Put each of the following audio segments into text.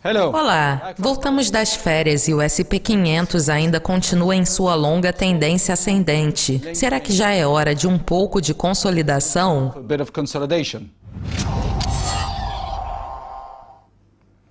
Olá, voltamos das férias e o SP500 ainda continua em sua longa tendência ascendente. Será que já é hora de um pouco de consolidação?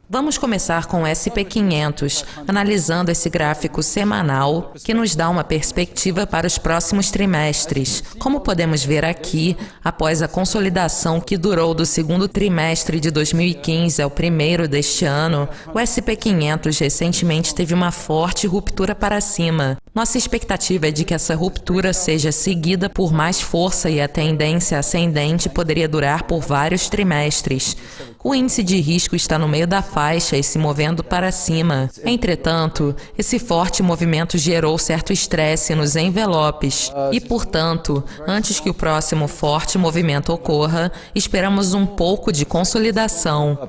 Vamos começar com o SP500, analisando esse gráfico semanal que nos dá uma perspectiva para os próximos trimestres. Como podemos ver aqui, após a consolidação que durou do segundo trimestre de 2015 ao primeiro deste ano, o SP500 recentemente teve uma forte ruptura para cima. Nossa expectativa é de que essa ruptura seja seguida por mais força e a tendência ascendente poderia durar por vários trimestres. O índice de risco está no meio da faixa e se movendo para cima. Entretanto, esse forte movimento gerou certo estresse nos envelopes e, portanto, antes que o próximo forte movimento ocorra, esperamos um pouco de consolidação.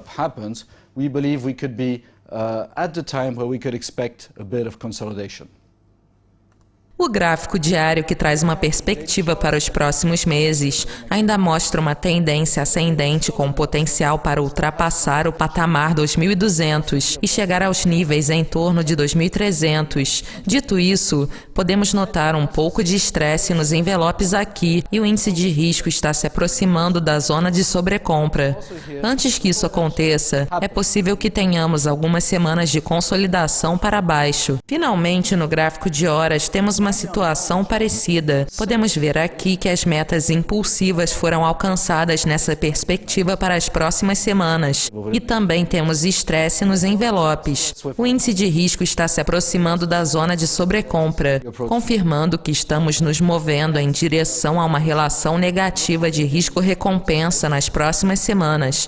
O gráfico diário, que traz uma perspectiva para os próximos meses, ainda mostra uma tendência ascendente com potencial para ultrapassar o patamar 2.200 e chegar aos níveis em torno de 2.300. Dito isso, podemos notar um pouco de estresse nos envelopes aqui e o índice de risco está se aproximando da zona de sobrecompra. Antes que isso aconteça, é possível que tenhamos algumas semanas de consolidação para baixo. Finalmente, no gráfico de horas, temos uma situação parecida. Podemos ver aqui que as metas impulsivas foram alcançadas nessa perspectiva para as próximas semanas. E também temos estresse nos envelopes. O índice de risco está se aproximando da zona de sobrecompra, confirmando que estamos nos movendo em direção a uma relação negativa de risco-recompensa nas próximas semanas.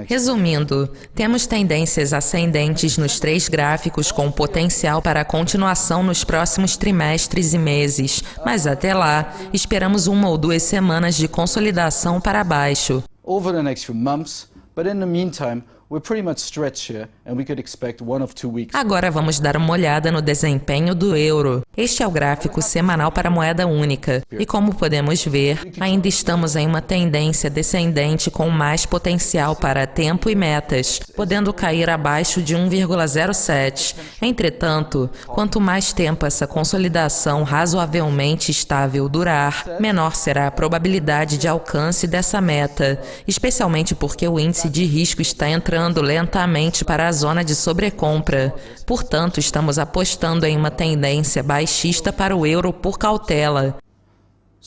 Resumindo, temos tendências ascendentes nos três gráficos com potencial para a continuação nos próximos trimestres e meses, mas até lá, esperamos 1 ou 2 semanas de consolidação para baixo. Agora vamos dar uma olhada no desempenho do euro. Este é o gráfico semanal para a moeda única. E como podemos ver, ainda estamos em uma tendência descendente com mais potencial para tempo e metas, podendo cair abaixo de 1,07. Entretanto, quanto mais tempo essa consolidação razoavelmente estável durar, menor será a probabilidade de alcance dessa meta, especialmente porque o índice de risco está entrando lentamente para a zona de sobrecompra. Portanto, estamos apostando em uma tendência baixista para o euro por cautela.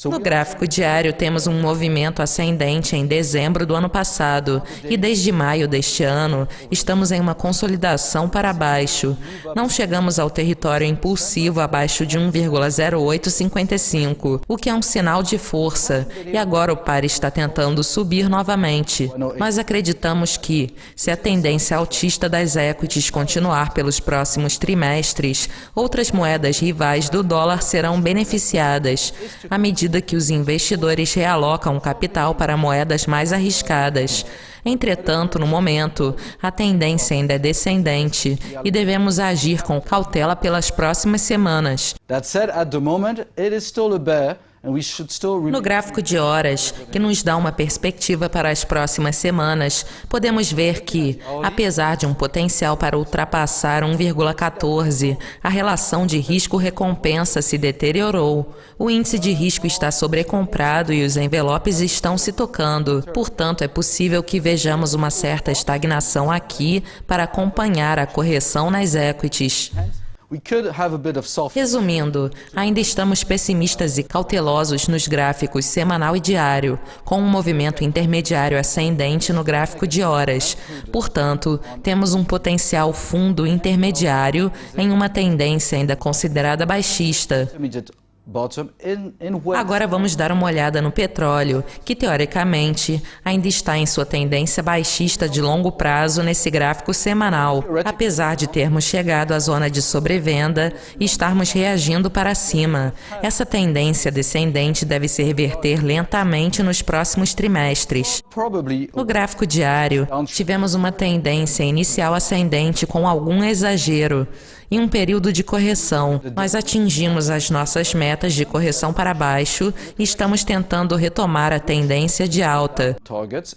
No gráfico diário, temos um movimento ascendente em dezembro do ano passado e desde maio deste ano, estamos em uma consolidação para baixo. Não chegamos ao território impulsivo abaixo de 1,0855, o que é um sinal de força, e agora o par está tentando subir novamente. Mas acreditamos que, se a tendência altista das equities continuar pelos próximos trimestres, outras moedas rivais do dólar serão beneficiadas, à medida que os investidores realocam capital para moedas mais arriscadas. Entretanto, no momento, a tendência ainda é descendente e devemos agir com cautela pelas próximas semanas. No gráfico de horas, que nos dá uma perspectiva para as próximas semanas, podemos ver que, apesar de um potencial para ultrapassar 1,14, a relação de risco-recompensa se deteriorou. O índice de risco está sobrecomprado e os envelopes estão se tocando. Portanto, é possível que vejamos uma certa estagnação aqui para acompanhar a correção nas equities. Resumindo, ainda estamos pessimistas e cautelosos nos gráficos semanal e diário, com um movimento intermediário ascendente no gráfico de horas. Portanto, temos um potencial fundo intermediário em uma tendência ainda considerada baixista. Agora vamos dar uma olhada no petróleo, que teoricamente ainda está em sua tendência baixista de longo prazo nesse gráfico semanal, apesar de termos chegado à zona de sobrevenda e estarmos reagindo para cima. Essa tendência descendente deve se reverter lentamente nos próximos trimestres. No gráfico diário, tivemos uma tendência inicial ascendente com algum exagero. Em um período de correção, nós atingimos as nossas metas metas de correção para baixo e estamos tentando retomar a tendência de alta.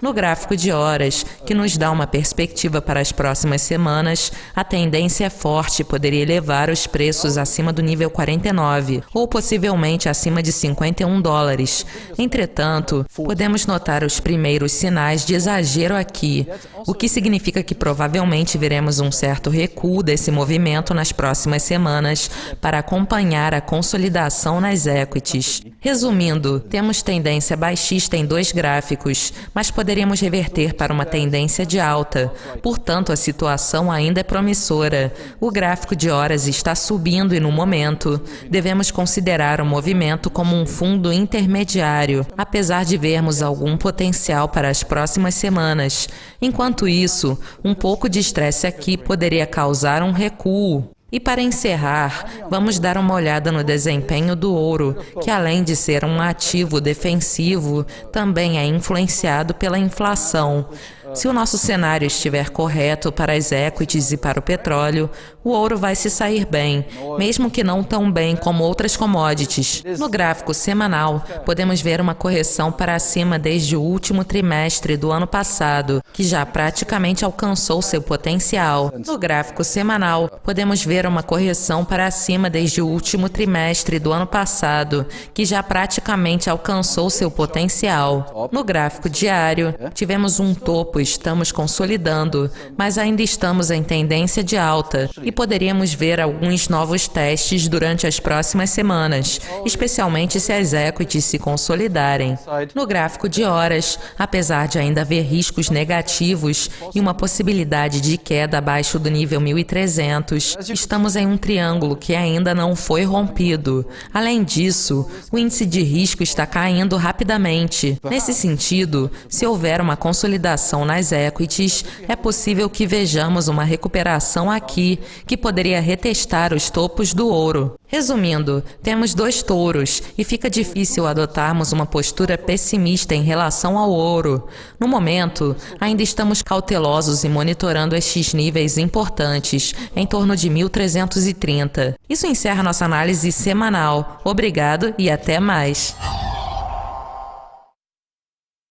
No gráfico de horas, que nos dá uma perspectiva para as próximas semanas, a tendência é forte e poderia elevar os preços acima do nível 49, ou possivelmente acima de $51. Entretanto, podemos notar os primeiros sinais de exagero aqui, o que significa que provavelmente veremos um certo recuo desse movimento nas próximas semanas para acompanhar a consolidação nas equities. Resumindo, temos tendência baixista em 2 gráficos, mas poderíamos reverter para uma tendência de alta. Portanto, a situação ainda é promissora. O gráfico de horas está subindo e, no momento, devemos considerar o movimento como um fundo intermediário, apesar de vermos algum potencial para as próximas semanas. Enquanto isso, um pouco de estresse aqui poderia causar um recuo. E para encerrar, vamos dar uma olhada no desempenho do ouro, que além de ser um ativo defensivo, também é influenciado pela inflação. Se o nosso cenário estiver correto para as equities e para o petróleo, o ouro vai se sair bem, mesmo que não tão bem como outras commodities. No gráfico semanal, podemos ver uma correção para cima desde o último trimestre do ano passado, que já praticamente alcançou seu potencial. No gráfico semanal, podemos ver uma correção para cima desde o último trimestre do ano passado, que já praticamente alcançou seu potencial. No gráfico diário, tivemos um topo e estamos consolidando, mas ainda estamos em tendência de alta e poderíamos ver alguns novos testes durante as próximas semanas, especialmente se as equities se consolidarem. No gráfico de horas, apesar de ainda haver riscos negativos e uma possibilidade de queda abaixo do nível 1300, estamos em um triângulo que ainda não foi rompido. Além disso, o índice de risco está caindo rapidamente. Nesse sentido, se houver uma consolidação nas equities, é possível que vejamos uma recuperação aqui, que poderia retestar os topos do ouro. Resumindo, temos 2 touros e fica difícil adotarmos uma postura pessimista em relação ao ouro. No momento, ainda estamos cautelosos e monitorando estes níveis importantes, em torno de 1330. Isso encerra nossa análise semanal. Obrigado e até mais!